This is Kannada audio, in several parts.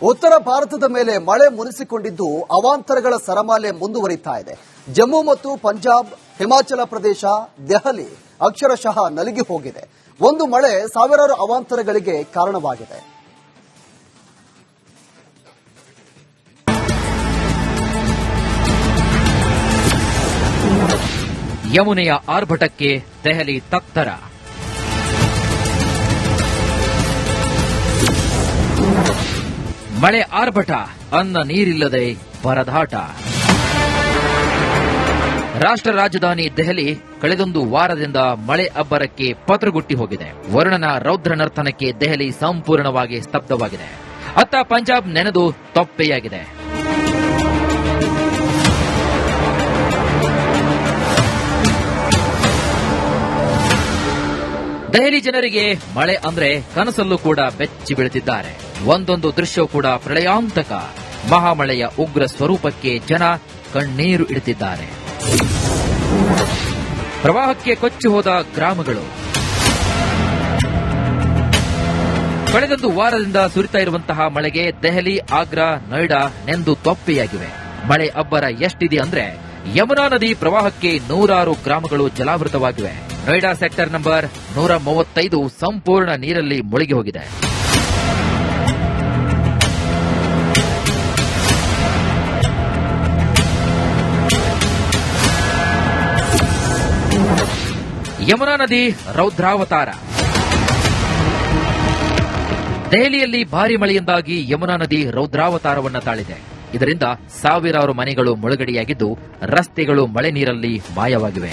ಉತ್ತರ ಭಾರತದ ಮೇಲೆ ಮಳೆ ಮುನಿಸಿಕೊಂಡಿದ್ದು ಅವಾಂತರಗಳ ಸರಮಾಲೆ ಮುಂದುವರಿತಾ ಇದೆ. ಜಮ್ಮು ಮತ್ತು ಪಂಜಾಬ್, ಹಿಮಾಚಲ ಪ್ರದೇಶ, ದೆಹಲಿ ಅಕ್ಷರಶಃ ನಲುಗಿ ಹೋಗಿದೆ. ಒಂದು ಮಳೆ ಸಾವಿರಾರು ಅವಾಂತರಗಳಿಗೆ ಕಾರಣವಾಗಿದೆ. ಯಮುನೆಯ ಆರ್ಭಟಕ್ಕೆ ದೆಹಲಿ ತತ್ತರ. ಮಳೆ ಆರ್ಭಟ, ಅನ್ನ ನೀರಿಲ್ಲದೆ ಪರದಾಟ. ರಾಷ್ಟ್ರ ರಾಜಧಾನಿ ದೆಹಲಿ ಕಳೆದೊಂದು ವಾರದಿಂದ ಮಳೆ ಅಬ್ಬರಕ್ಕೆ ಪತ್ರಗುಟ್ಟಿ ಹೋಗಿದೆ. ವರುಣನ ರೌದ್ರ ನರ್ತನಕ್ಕೆ ದೆಹಲಿ ಸಂಪೂರ್ಣವಾಗಿ ಸ್ತಬ್ಧವಾಗಿದೆ. ಅತ್ತ ಪಂಜಾಬ್ ನೆನೆದು ತೊಪ್ಪೆಯಾಗಿದೆ. ದೆಹಲಿ ಜನರಿಗೆ ಮಳೆ ಅಂದ್ರೆ ಕನಸಲ್ಲೂ ಕೂಡ ಬೆಚ್ಚಿ ಬೀಳುತ್ತಿದ್ದಾರೆ. ಒಂದೊಂದು ದೃಶ್ಯವೂ ಕೂಡ ಪ್ರಳಯಾಂತಕ. ಮಹಾಮಳೆಯ ಉಗ್ರ ಸ್ವರೂಪಕ್ಕೆ ಜನ ಕಣ್ಣೀರು ಇಡುತ್ತಿದ್ದಾರೆ. ಪ್ರವಾಹಕ್ಕೆ ಕೊಚ್ಚಿ ಹೋದ ಗ್ರಾಮಗಳು. ಕಳೆದೊಂದು ವಾರದಿಂದ ಸುರಿತಾ ಇರುವಂತಹ ಮಳೆಗೆ ದೆಹಲಿ, ಆಗ್ರಾ, ನೋಯ್ಡಾ ನೆಂದು ತೊಪ್ಪೆಯಾಗಿವೆ. ಮಳೆ ಅಬ್ಬರ ಎಷ್ಟಿದೆ ಅಂದ್ರೆ ಯಮುನಾ ನದಿ ಪ್ರವಾಹಕ್ಕೆ ನೂರಾರು ಗ್ರಾಮಗಳು ಜಲಾವೃತವಾಗಿವೆ. ನೋಯ್ಡಾ ಸೆಕ್ಟರ್ ನಂಬರ್ 135 ಸಂಪೂರ್ಣ ನೀರಲ್ಲಿ ಮುಳುಗಿ ಹೋಗಿದೆ. ಯಮುನಾ ನದಿ ರೌದ್ರಾವತಾರ. ದೆಹಲಿಯಲ್ಲಿ ಭಾರಿ ಮಳೆಯಿಂದಾಗಿ ಯಮುನಾ ನದಿ ರೌದ್ರಾವತಾರವನ್ನು ತಾಳಿದೆ. ಇದರಿಂದ ಸಾವಿರಾರು ಮನೆಗಳು ಮುಳುಗಡೆಯಾಗಿದ್ದು, ರಸ್ತೆಗಳು ಮಳೆ ನೀರಲ್ಲಿ ಮಾಯವಾಗಿವೆ.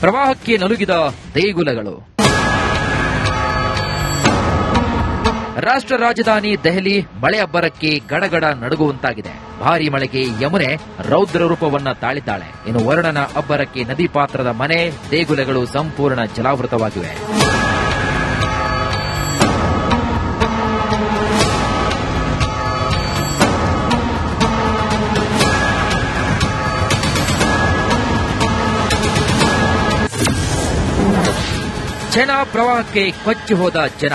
ಪ್ರವಾಹಕ್ಕೆ ನಲುಗಿದ ದೇಗುಲಗಳು. ರಾಷ್ಟ್ರ ರಾಜಧಾನಿ ದೆಹಲಿ ಮಳೆ ಅಬ್ಬರಕ್ಕೆ ಗಡಗಡ ನಡುಗುವಂತಾಗಿದೆ. ಭಾರೀ ಮಳೆಗೆ ಯಮುನೆ ರೌದ್ರ ರೂಪವನ್ನ ತಾಳಿದ್ದಾಳೆ. ಇನ್ನು ವರುಣನ ಅಬ್ಬರಕ್ಕೆ ನದಿ ಪಾತ್ರದ ಮನೆ, ದೇಗುಲಗಳು ಸಂಪೂರ್ಣ ಜಲಾವೃತವಾಗಿವೆ. ಜನ ಪ್ರವಾಹಕ್ಕೆ ಕೊಚ್ಚಿ ಹೋದ ಜನ.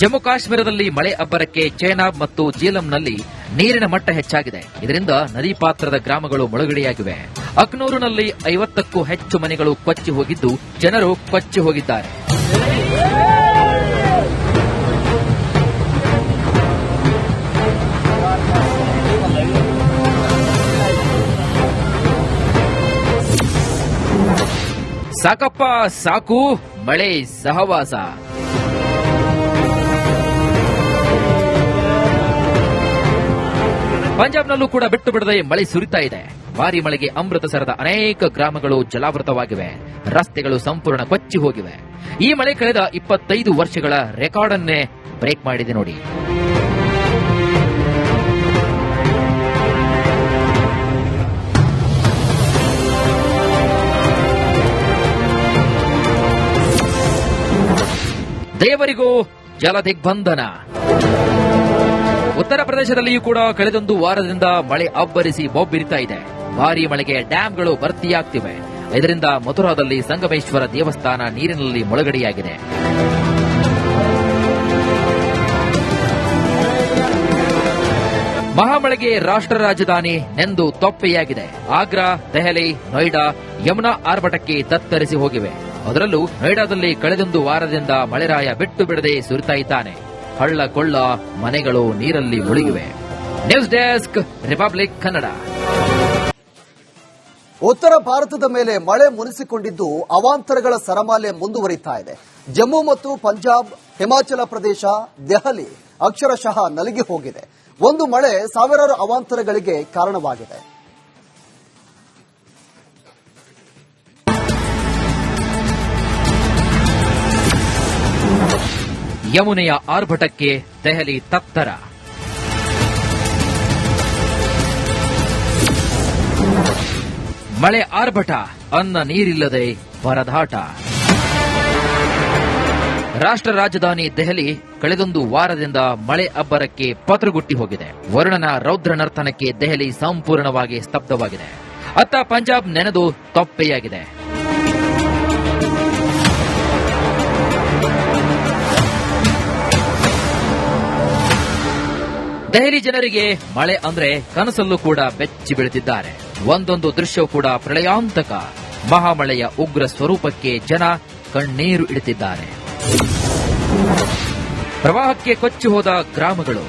ಜಮ್ಮು ಕಾಶ್ಮೀರದಲ್ಲಿ ಮಳೆ ಅಬ್ಬರಕ್ಕೆ ಚೇನಾಬ್ ಮತ್ತು ಜೀಲಂನಲ್ಲಿ ನೀರಿನ ಮಟ್ಟ ಹೆಚ್ಚಾಗಿದೆ. ಇದರಿಂದ ನದಿ ಪಾತ್ರದ ಗ್ರಾಮಗಳು ಮುಳುಗಡೆಯಾಗಿವೆ. ಅಕ್ನೂರಿನಲ್ಲಿ 50ಕ್ಕೂ ಹೆಚ್ಚು ಮನೆಗಳು ಕೊಚ್ಚಿ ಹೋಗಿದ್ದು, ಜನರು ಕೊಚ್ಚಿ ಹೋಗಿದ್ದಾರೆ. ಸಾಕಪ್ಪ ಸಾಕು ಮಳೆ ಸಹವಾಸ. ಪಂಜಾಬ್ನಲ್ಲೂ ಕೂಡ ಬಿಟ್ಟು ಬಿಡದೆ ಮಳೆ ಸುರಿತಾ ಇದೆ. ಭಾರೀ ಮಳೆಗೆ ಅಮೃತಸರದ ಅನೇಕ ಗ್ರಾಮಗಳು ಜಲಾವೃತವಾಗಿವೆ. ರಸ್ತೆಗಳು ಸಂಪೂರ್ಣ ಕೊಚ್ಚಿ ಹೋಗಿವೆ. ಈ ಮಳೆ ಕಳೆದ 25 ವರ್ಷಗಳ ರೆಕಾರ್ಡ್ ಅನ್ನೇ ಬ್ರೇಕ್ ಮಾಡಿದೆ ನೋಡಿ. ದೇವರಿಗೂ ಜಲದಿಗ್ಬಂಧನ. ಉತ್ತರ ಪ್ರದೇಶದಲ್ಲಿಯೂ ಕೂಡ ಕಳೆದೊಂದು ವಾರದಿಂದ ಮಳೆ ಅಬ್ಬರಿಸಿ ಬೊಬ್ಬಿರಿತಾ ಇದೆ. ಭಾರೀ ಮಳೆಗೆ ಡ್ಯಾಂಗಳು ಭರ್ತಿಯಾಗ್ತಿವೆ. ಇದರಿಂದ ಮಥುರಾದಲ್ಲಿ ಸಂಗಮೇಶ್ವರ ದೇವಸ್ಥಾನ ನೀರಿನಲ್ಲಿ ಮುಳುಗಡೆಯಾಗಿದೆ. ಮಹಾಮಳೆಗೆ ರಾಷ್ಟ್ರ ರಾಜಧಾನಿ ನೆಂದು ತೊಪ್ಪೆಯಾಗಿದೆ. ಆಗ್ರಾ, ದೆಹಲಿ, ನೋಯ್ಡಾ ಯಮುನಾ ಆರ್ಭಟಕ್ಕೆ ತತ್ತರಿಸಿ ಹೋಗಿವೆ. ಅದರಲ್ಲೂ ನೋಯ್ಡಾದಲ್ಲಿ ಕಳೆದೊಂದು ವಾರದಿಂದ ಮಳೆರಾಯ ಬಿಟ್ಟು ಬಿಡದೆ ಸುರಿತಾ ಇದ್ದಾನೆ. ಹಳ್ಳ ಕೊಳ್ಳ ಮನೆಗಳು ನೀರಲ್ಲಿ ಮುಳುಗಿವೆ. News desk, Republic Kannada. ಉತ್ತರ ಭಾರತದ ಮೇಲೆ ಮಳೆ ಮುನಿಸಿಕೊಂಡಿದ್ದು ಅವಾಂತರಗಳ ಸರಮಾಲೆ ಮುಂದುವರಿತಾ ಇದೆ. ಜಮ್ಮು ಮತ್ತು ಪಂಜಾಬ್, ಹಿಮಾಚಲ ಪ್ರದೇಶ, ದೆಹಲಿ ಅಕ್ಷರಶಃ ನಲುಗಿ ಹೋಗಿದೆ. ಒಂದು ಮಳೆ ಸಾವಿರಾರು ಅವಾಂತರಗಳಿಗೆ ಕಾರಣವಾಗಿದೆ. ಯಮುನೆಯ ಆರ್ಭಟಕ್ಕೆ ದೆಹಲಿ ತತ್ತರ. ಮಳೆ ಆರ್ಭಟ, ಅನ್ನ ನೀರಿಲ್ಲದೆ ಪರದಾಟ. ರಾಷ್ಟ್ರ ರಾಜಧಾನಿ ದೆಹಲಿ ಕಳೆದೊಂದು ವಾರದಿಂದ ಮಳೆ ಅಬ್ಬರಕ್ಕೆ ಪತ್ರಗುಟ್ಟಿ ಹೋಗಿದೆ. ವರುಣನ ರೌದ್ರ ನರ್ತನಕ್ಕೆ ದೆಹಲಿ ಸಂಪೂರ್ಣವಾಗಿ ಸ್ತಬ್ಧವಾಗಿದೆ. ಅತ್ತ ಪಂಜಾಬ್ ನೆನೆದು ತೊಪ್ಪೆಯಾಗಿದೆ. ದೆಹಲಿ ಜನರಿಗೆ ಮಳೆ ಅಂದ್ರೆ ಕನಸಲ್ಲೂ ಕೂಡ ಬೆಚ್ಚಿ ಬೀಳುತ್ತಿದ್ದಾರೆ. ಒಂದೊಂದು ದೃಶ್ಯವೂ ಕೂಡ ಪ್ರಳಯಾಂತಕ. ಮಹಾಮಳೆಯ ಉಗ್ರ ಸ್ವರೂಪಕ್ಕೆ ಜನ ಕಣ್ಣೀರು ಇಡುತ್ತಿದ್ದಾರೆ. ಪ್ರವಾಹಕ್ಕೆ ಕೊಚ್ಚಿ ಹೋದ ಗ್ರಾಮಗಳು.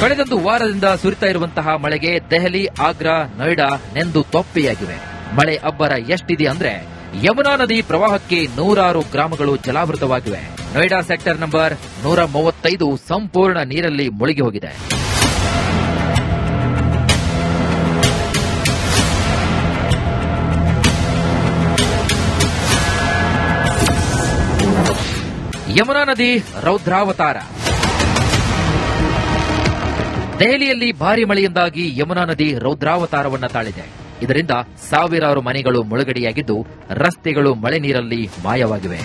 ಕಳೆದೊಂದು ವಾರದಿಂದ ಸುರಿತಾ ಇರುವಂತಹ ಮಳೆಗೆ ದೆಹಲಿ, ಆಗ್ರಾ, ನೋಯ್ಡಾ ನೆಂದು ತೊಪ್ಪೆಯಾಗಿವೆ. ಮಳೆ ಅಬ್ಬರ ಎಷ್ಟಿದೆ ಅಂದ್ರೆ ಯಮುನಾ ನದಿ ಪ್ರವಾಹಕ್ಕೆ ನೂರಾರು ಗ್ರಾಮಗಳು ಜಲಾವೃತವಾಗಿವೆ. ನೋಯ್ಡಾ ಸೆಕ್ಟರ್ ನಂಬರ್ 135 ಸಂಪೂರ್ಣ ನೀರಲ್ಲಿ ಮುಳುಗಿ ಹೋಗಿದೆ. ಯಮುನಾ ನದಿ ರೌದ್ರಾವತಾರ. ದೆಹಲಿಯಲ್ಲಿ ಭಾರಿ ಮಳೆಯಿಂದಾಗಿ ಯಮುನಾ ನದಿ ರೌದ್ರಾವತಾರವನ್ನ ತಾಳಿದೆ. ಇದರಿಂದ ಸಾವಿರಾರು ಮನೆಗಳು ಮುಳುಗಡೆಯಾಗಿದ್ದು, ರಸ್ತೆಗಳು ಮಳೆ ನೀರಲ್ಲಿ ಮಾಯವಾಗಿವೆ.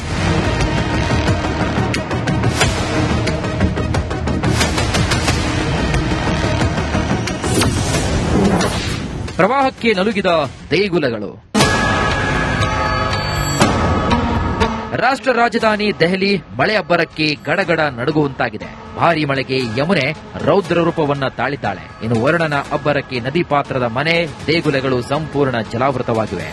ಪ್ರವಾಹಕ್ಕೆ ನಲುಗಿದ ದೇಗುಲಗಳು. ರಾಷ್ಟ್ರ ರಾಜಧಾನಿ ದೆಹಲಿ ಮಳೆ ಅಬ್ಬರಕ್ಕೆ ಗಡಗಡ ನಡುಗುವಂತಾಗಿದೆ. ಭಾರೀ ಮಳೆಗೆ ಯಮುನೆ ರೌದ್ರ ರೂಪವನ್ನ ತಾಳಿದ್ದಾಳೆ. ಇನ್ನು ವರುಣನ ಅಬ್ಬರಕ್ಕೆ ನದಿ ಪಾತ್ರದ ಮನೆ, ದೇಗುಲಗಳು ಸಂಪೂರ್ಣ ಜಲಾವೃತವಾಗಿವೆ.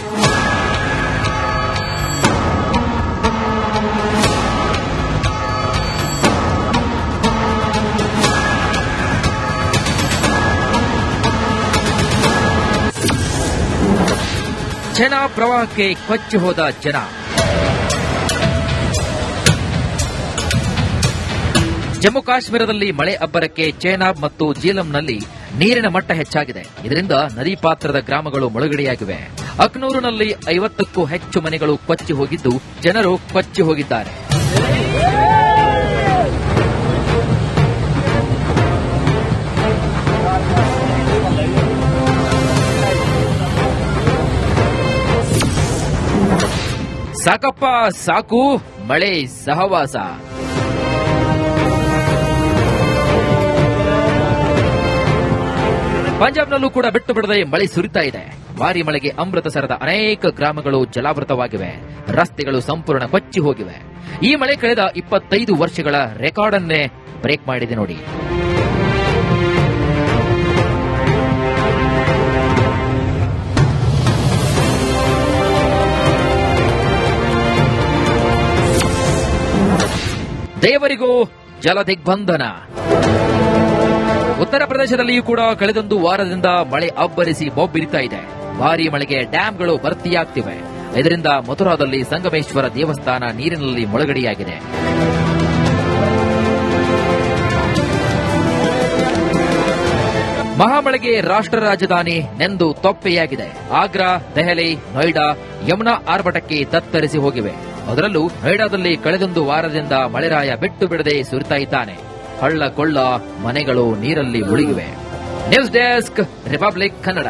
ಜನ ಪ್ರವಾಹಕ್ಕೆ ಕೊಚ್ಚಿ ಹೋದ ಜನ. ಜಮ್ಮು ಕಾಶ್ಮೀರದಲ್ಲಿ ಮಳೆ ಅಬ್ಬರಕ್ಕೆ ಚೇನಾಬ್ ಮತ್ತು ಜೀಲಂನಲ್ಲಿ ನೀರಿನ ಮಟ್ಟ ಹೆಚ್ಚಾಗಿದೆ. ಇದರಿಂದ ನದಿ ಪಾತ್ರದ ಗ್ರಾಮಗಳು ಮುಳುಗಡೆಯಾಗಿವೆ. ಅಕ್ನೂರಿನಲ್ಲಿ 50ಕ್ಕೂ ಹೆಚ್ಚು ಮನೆಗಳು ಕೊಚ್ಚಿ ಹೋಗಿದ್ದು, ಜನರು ಕೊಚ್ಚಿ ಹೋಗಿದ್ದಾರೆ. ಸಾಕಪ್ಪ ಸಾಕು, ಮಳೆ ಸಹವಾಸ. ಪಂಜಾಬ್ನಲ್ಲೂ ಕೂಡ ಬಿಟ್ಟು ಬಿಡದೆ ಮಳೆ ಸುರಿತಾ ಇದೆ. ಭಾರಿ ಮಳೆಗೆ ಅಮೃತಸರದ ಅನೇಕ ಗ್ರಾಮಗಳು ಜಲಾವೃತವಾಗಿವೆ. ರಸ್ತೆಗಳು ಸಂಪೂರ್ಣ ಕೊಚ್ಚಿ ಹೋಗಿವೆ. ಈ ಮಳೆ ಕಳೆದ 25 ವರ್ಷಗಳ ರೆಕಾರ್ಡ್ ಅನ್ನೇ ಬ್ರೇಕ್ ಮಾಡಿದೆ ನೋಡಿ. ದೇವರಿಗೂ ಜಲದಿಗ್ಬಂಧನ. ಉತ್ತರ ಪ್ರದೇಶದಲ್ಲಿಯೂ ಕೂಡ ಕಳೆದೊಂದು ವಾರದಿಂದ ಮಳೆ ಅಬ್ಬರಿಸಿ ಬೊಬ್ಬಿರಿತಾ ಇದೆ. ಭಾರೀ ಮಳೆಗೆ ಡ್ಯಾಂಗಳು ಭರ್ತಿಯಾಗ್ತಿವೆ. ಇದರಿಂದ ಮಥುರಾದಲ್ಲಿ ಸಂಗಮೇಶ್ವರ ದೇವಸ್ಥಾನ ನೀರಿನಲ್ಲಿ ಮುಳುಗಡೆಯಾಗಿದೆ. ಮಹಾಮಳೆಗೆ ರಾಷ್ಟ್ರ ರಾಜಧಾನಿ ನೆಂದು ತೊಪ್ಪೆಯಾಗಿದೆ. ಆಗ್ರಾ, ದೆಹಲಿ, ನೋಯ್ಡಾ ಯಮುನಾ ಆರ್ಭಟಕ್ಕೆ ತತ್ತರಿಸಿ ಹೋಗಿವೆ. ಅದರಲ್ಲೂ ನೋಯ್ಡಾದಲ್ಲಿ ಕಳೆದೊಂದು ವಾರದಿಂದ ಮಳೆರಾಯ ಬಿಟ್ಟು ಬಿಡದೆ ಸುರಿತಾ ಇದ್ದಾನೆ. ಹಳ್ಳ ಕೊಳ್ಳ ಮನೆಗಳು ನೀರಲ್ಲಿ ಮುಳುಗಿವೆ. News desk, Republic Kannada.